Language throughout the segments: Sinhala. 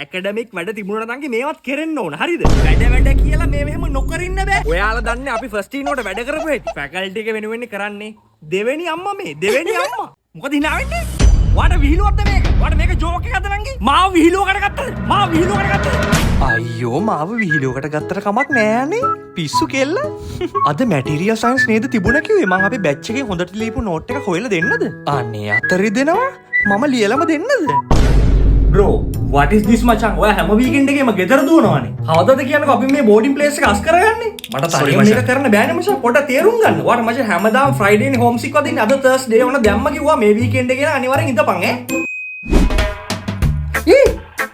ඇකඩමික් වැඩ තිබුණට නම් මේවත් කෙරෙන්න ඕන හරිද? වැඩ කියලා මේ මෙහෙම නොකර ඉන්න බෑ. ඔයාලා දන්නේ අපි ෆස්ට් ඉයර් වලට වැඩ කරපු හැටි. ෆැකල්ටි එක වෙනුවෙන් කරන්නේ දෙවෙනි අම්මා මේ දෙවෙනි අම්මා. මොකද hina වෙන්නේ? වාට විහිළුවක්ද මේක? වාට මේක ජෝක් එකක්ද නංගි? මාව විහිළුවකට ගත්තද? මාව විහිළුවකට ගත්තද? අයියෝ මාව විහිළුවකට ගත්තට කමක් නෑනේ. පිස්සු කෙල්ල. අද මැටීරියල් සයන්ස් නේද තිබුණ කිව්වේ මං අපේ බැච් එකේ හොඳට ලියපු නෝට් එක හොයලා දෙන්නද? අනේ අතරේ දෙනවා. මම ලියලම දෙන්නද? Bro, what is this මචං? ඔයා හැම වීකෙන්ඩ් එකේම ගෙදර දුවනවානේ. කවදද කියන්නකෝ අපි මේ බෝඩින් ප්ලේස් එක අස් කරගන්නේ? මට තනියම මේක කරන්න බෑනේ මචං. පොඩ්ඩක් තේරුම් ගන්න. ඔයාට මචං හැමදාම ෆ්‍රයිඩේ නේ හෝම් සික් වදින්නේ. අද තර්ස්ඩේ වුණා දැම්ම කිව්වා මේ වීකෙන්ඩ් එකේ නා අනිවාර්යෙන් ඉඳපන් ඈ.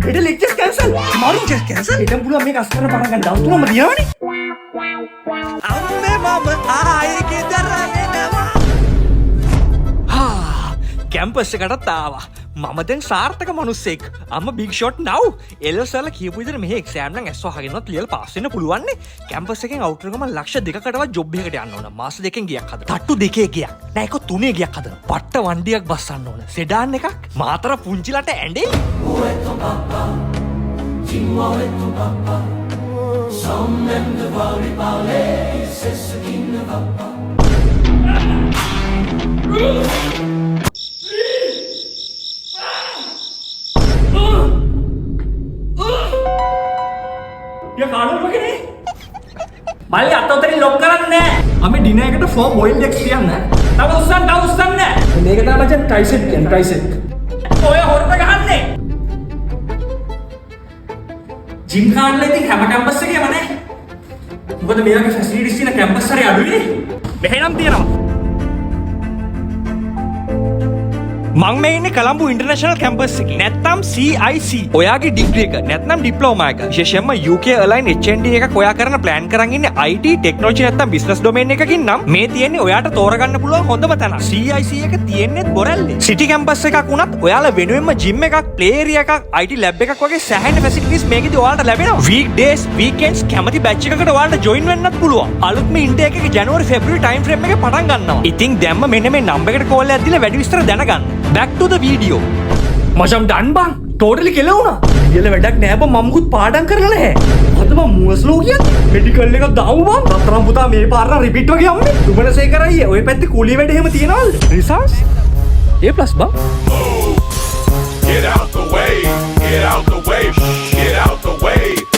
ඒට ලෙක්චර්ස් කැන්සල්. මාරු ලෙක්චර්ස් කැන්සල්. ඊටම පුළුවන් මේක අස් කරන්න පටන් ගන්න. දවස් තුනම දිනවනේ. අම්මේ මම ආයේ ගෙදර එනවා. කැම්පස් එකටත් ආවා. මම දැන් සාර්ථක මිනිස්සෙක්. අම්ම බිග් ෂොට් නව්. එල්එස්ලා කියපු විදිහට මෙහි එක්සෑම් නම් ඇස් වහගෙනවත් ලියලා පාස් වෙන්න පුළුවන් නේ. කැම්පස් එකෙන් අවුටර් ගම ලක්ෂ 2කටවත් ජොබ් එකකට යන්න ඕන. මාස 2කින් ගියක් හදන්න. තට්ටු 2 ගියක්. නෑ ඒක 3 ගියක් හදන්න. පට්ට වණ්ඩියක් බස්සන්න ඕන. සෙඩාන් එකක්. මාතර පුංචිලට ඇඬේ. මල්ලි අත උතරින් ලොක් කරන්නේ නැහැ. අපි ඩිනර් එකට ෆෝම් බොයිල්ඩ් එක්ස් කියන්න. තව උස්සන්න නෑ. මේක තමයි මචං ට්‍රයිසෙප් කියන්නේ ට්‍රයිසෙප්. ඔය හොරට ගහන්නේ. ජිම් කාර්ඩ් එක ඉතින් හැම කැම්පස් එකේම නැහැ. මොකද මේ වගේ ෆැසිලිටිස් තියෙන කැම්පස් හරි අඩුයිනේ. මෙහෙනම් තියෙනවා. මං මේ ඉන්නේ කොළඹ ඉන්ටර්නැෂනල් කැම්පස් එකේ. නැත්නම් CIC. ඔයාගේ ඩිග්‍රී එක නැත්නම් ඩිප්ලෝමා එක. විශේෂයෙන්ම UK airline HND එකක් ඔයා කරන ප්ලෑන් කරන් ඉන්නේ IT ටෙක්නොලොජි නැත්නම් බිස්නස් ඩොමේන් එකකින් නම් මේ තියෙන්නේ ඔයාට තෝරගන්න පුළුවන් හොඳම තැන. CIC එක තියෙන්නේ බොරැල්ලේ. සිටි කැම්පස් එකක් වුණත් ඔයාලා වෙනුවෙන්ම ජිම් එකක්, ප්ලේ ඒරියා එකක්, IT ලැබ් එකක් වගේ සෑහෙන ෆැසිලිටිස් මේකෙදි ඔයාලට ලැබෙනවා. වීක් ඩේස්, වීකෙන්ඩ්ස් කැමති බැච් එකකට ඔයාලට ජොයින් වෙන්නත් පුළුවන්. අලුත්ම ඉන්ටේක් එක ජනවාරි ෆෙබ්‍රුවරි ටයිම් ෆ්‍රේම් එකේ පටන් ගන්නවා. ඉතින් දැම්ම මෙන්න මේ නම්බර් එකට කෝල් එකක් දීලා වැඩි විස්තර දැනගන්න. Back to the video. මචං ඩන් බං ටෝටලි කෙලවුණා. ඊළ වැඩක් නෑ බං මම මුකුත් පාඩම් කරලා නැහැ. අද මම මුවස්ලෝ කියන්නේ මෙඩිකල් එක දාමු බං. රත්තරන් පුතා මේ පාර නම් රිපීට් වගේ යන්නේ. දුමනසේ කරයි ඔය පැත්තේ කුලී වැඩ එහෙම තියනවද? රිසර්ච් A+ බං. Get out the way, get out the way, get out the way.